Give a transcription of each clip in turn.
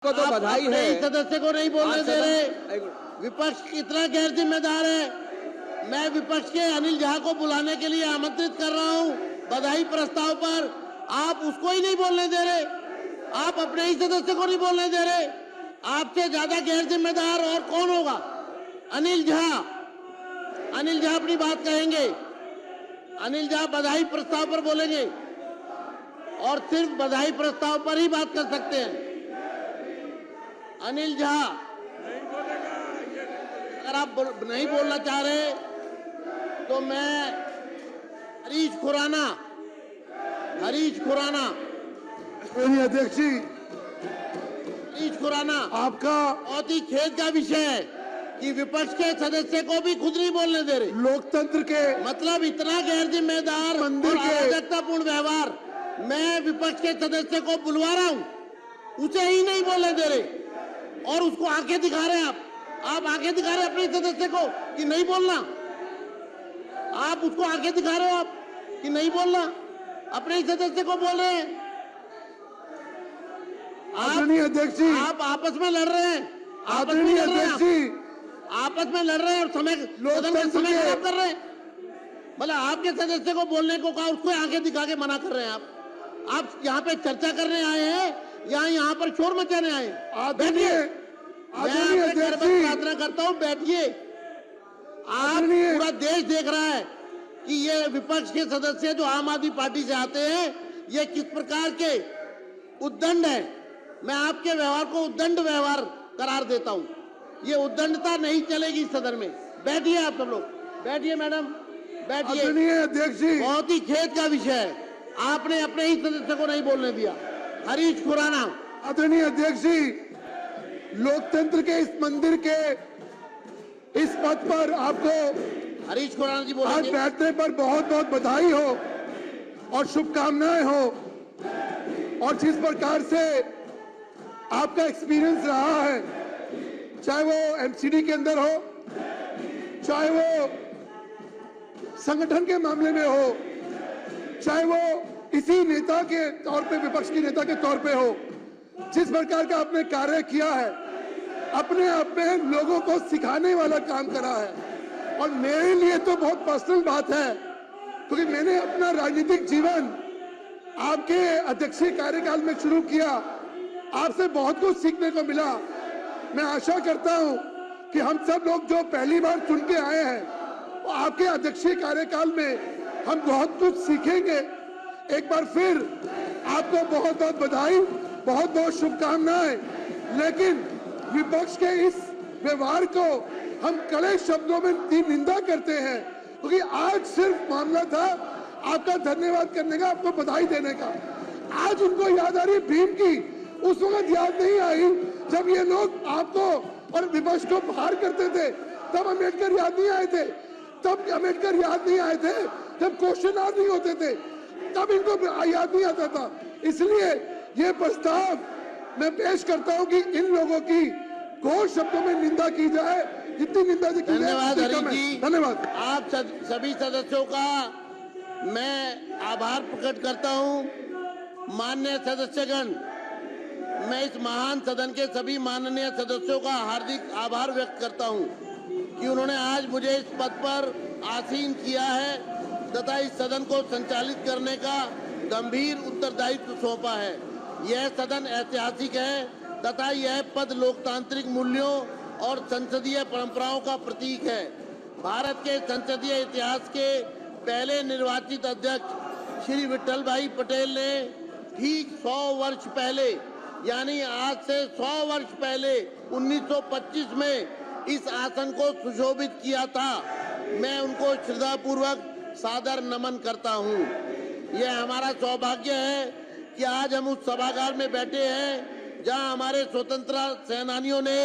को तो बधाई है। सदस्य को नहीं बोलने दे रहे। विपक्ष कितना गैर जिम्मेदार है। मैं विपक्ष के अनिल झा को बुलाने के लिए आमंत्रित कर रहा हूं बधाई प्रस्ताव पर। आप उसको ही नहीं बोलने दे रहे। आप अपने ही सदस्य को नहीं बोलने दे रहे। आपसे ज्यादा गैर जिम्मेदार और कौन होगा? अनिल झा। अनिल झा अपनी बात कहेंगे। अनिल झा बधाई प्रस्ताव पर बोलेंगे और सिर्फ बधाई प्रस्ताव पर ही बात कर सकते हैं। अनिल झा, अगर आप नहीं बोलना चाह रहे तो मैं हरीश खुराना अध्यक्ष जी, हरीश खुराना, आपका बहुत ही खेद का विषय है कि विपक्ष के सदस्य को भी खुद नहीं बोलने दे रहे। लोकतंत्र के मतलब इतना गैर जिम्मेदार मंदिर और के अराजकतापूर्ण व्यवहार। मैं विपक्ष के सदस्य को बुलवा रहा हूं, उसे ही नहीं बोलने दे रहे और उसको आंखें दिखा रहे हैं। आप आंखें दिखा रहे हैं अपने सदस्य को कि नहीं बोलना। आप उसको आंखें दिखा रहे हो आप कि नहीं बोलना, अपने ही सदस्य को बोल रहे हैं। अध्यक्ष जी, आप आपस में लड़ रहे हैं। आदरणीय अध्यक्ष जी, आपस में लड़ रहे हैं और समय खराब कर रहे हैं। मतलब आपके सदस्य को बोलने को कहा, उसको आंखें दिखा के मना कर रहे हैं। आप यहाँ पे चर्चा करने आए हैं या यहाँ पर शोर मचाने आए हैं? बैठिए। मैं प्रार्थना करता हूँ, बैठिए। आप पूरा देश देख रहा है कि ये विपक्ष के सदस्य जो आम आदमी पार्टी से आते हैं ये किस प्रकार के उद्दंड है। मैं आपके व्यवहार को उद्दंड व्यवहार करार देता हूँ। ये उद्दंडता नहीं चलेगी सदन में। बैठिए आप सब लोग, बैठिए मैडम, बैठिए। अध्यक्ष जी, बहुत ही खेद का विषय है, आपने अपने ही सदस्य को नहीं बोलने दिया। हरीश खुराना। आदरणीय अध्यक्ष जी, लोकतंत्र के इस मंदिर के इस पद पर आपको हरीश खुराना जी आज बोलेंगे। बैठने पर बहुत बहुत बधाई हो और शुभकामनाएं हो। और जिस प्रकार से आपका एक्सपीरियंस रहा है, चाहे वो एमसीडी के अंदर हो, चाहे वो संगठन के मामले में हो, चाहे वो इसी नेता के तौर पे, विपक्ष की नेता के तौर पे हो, जिस प्रकार का आपने कार्य किया है, अपने आप में लोगों को सिखाने वाला काम करा है। और मेरे लिए तो बहुत पर्सनल बात है, क्योंकि मैंने अपना राजनीतिक जीवन आपके अध्यक्षीय कार्यकाल में शुरू किया। आपसे बहुत कुछ सीखने को मिला। मैं आशा करता हूं कि हम सब लोग जो पहली बार चुन के आए हैं, वो आपके अध्यक्षीय कार्यकाल में हम बहुत कुछ सीखेंगे। एक बार फिर आपको बहुत बहुत बधाई, बहुत बहुत शुभकामनाएं। लेकिन विपक्ष के इस व्यवहार को हम कड़े शब्दों में निंदा करते हैं, क्योंकि आज सिर्फ मामला था आपका धन्यवाद करने का, आपको बधाई देने का। आज उनको याद आ रही भीम की, उस वक्त याद नहीं आई जब ये लोग आपको और विपक्ष को बाहर करते थे। तब अम्बेडकर याद नहीं आए थे, तब अम्बेडकर याद नहीं आए थे, जब क्वेश्चन आवर नहीं होते थे, तब इनको याद नहीं आता था। इसलिए ये प्रस्ताव मैं पेश करता हूं कि इन लोगों की घोर शब्दों में निंदा की जाए, जितनी निंदा की जाए। धन्यवाद हरीश जी, धन्यवाद। आप सभी सदस्यों का मैं आभार प्रकट करता हूं। माननीय सदस्यगण, मैं इस महान सदन के सभी माननीय सदस्यों का हार्दिक आभार व्यक्त करता हूं कि उन्होंने आज मुझे इस पद पर आसीन किया है तथा इस सदन को संचालित करने का गंभीर उत्तरदायित्व सौंपा है। यह सदन ऐतिहासिक है तथा यह पद लोकतांत्रिक मूल्यों और संसदीय परंपराओं का प्रतीक है। भारत के संसदीय इतिहास के पहले निर्वाचित अध्यक्ष श्री विट्ठल भाई पटेल ने ठीक 100 वर्ष पहले, यानी आज से 100 वर्ष पहले 1925 में इस आसन को सुशोभित किया था। मैं उनको श्रद्धापूर्वक सादर नमन करता हूँ। यह हमारा सौभाग्य है कि आज हम उस सभागार में बैठे हैं जहां हमारे स्वतंत्रता सेनानियों ने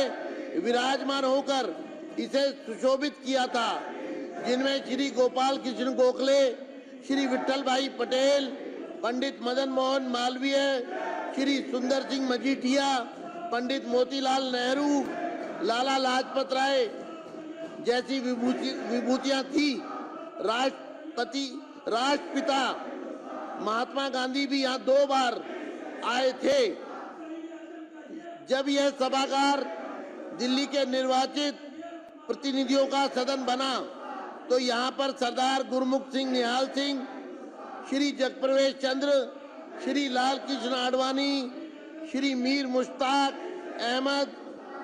विराजमान होकर इसे सुशोभित किया था, जिनमें श्री गोपाल कृष्ण गोखले, श्री विट्ठल भाई पटेल, पंडित मदन मोहन मालवीय, श्री सुंदर सिंह मजीठिया, पंडित मोतीलाल नेहरू, लाला लाजपत राय जैसी विभूतियां थी। राष्ट्रपिता महात्मा गांधी भी यहाँ 2 बार आए थे। जब यह सभागार दिल्ली के निर्वाचित प्रतिनिधियों का सदन बना तो यहाँ पर सरदार गुरमुख सिंह निहाल सिंह, श्री जगप्रवेश चंद्र, श्री लाल कृष्ण आडवाणी, श्री मीर मुश्ताक अहमद,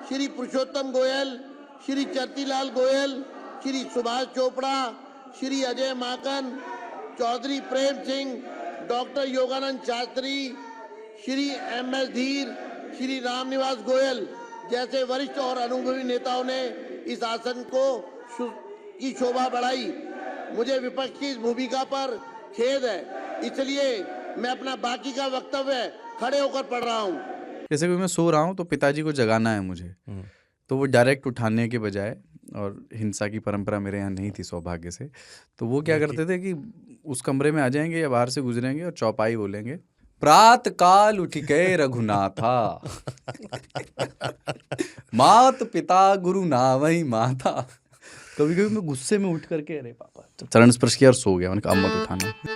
श्री पुरुषोत्तम गोयल, श्री चरतीलाल गोयल, श्री सुभाष चोपड़ा, श्री अजय माकन, चौधरी प्रेम सिंह, डॉक्टर योगानंद शास्त्री, श्री MS धीर, श्री रामनिवास गोयल जैसे वरिष्ठ और अनुभवी नेताओं ने इस आसन की शोभा बढ़ाई। मुझे विपक्ष की इस भूमिका पर खेद है, इसलिए मैं अपना बाकी का वक्तव्य खड़े होकर पढ़ रहा हूँ। जैसे कि मैं सो रहा हूँ तो पिताजी को जगाना है मुझे, तो वो डायरेक्ट उठाने के बजाय, और हिंसा की परंपरा मेरे यहाँ नहीं थी सौभाग्य से, तो वो क्या करते थे कि उस कमरे में आ जाएंगे या बाहर से गुजरेंगे और चौपाई बोलेंगे, प्रात काल उठ के रघुनाथा मात पिता गुरु नावई माता। कभी कभी मैं गुस्से में उठ करके अरे पापा चरण स्पर्श किया और सो गया, मैंने कहा अब मत उठाना।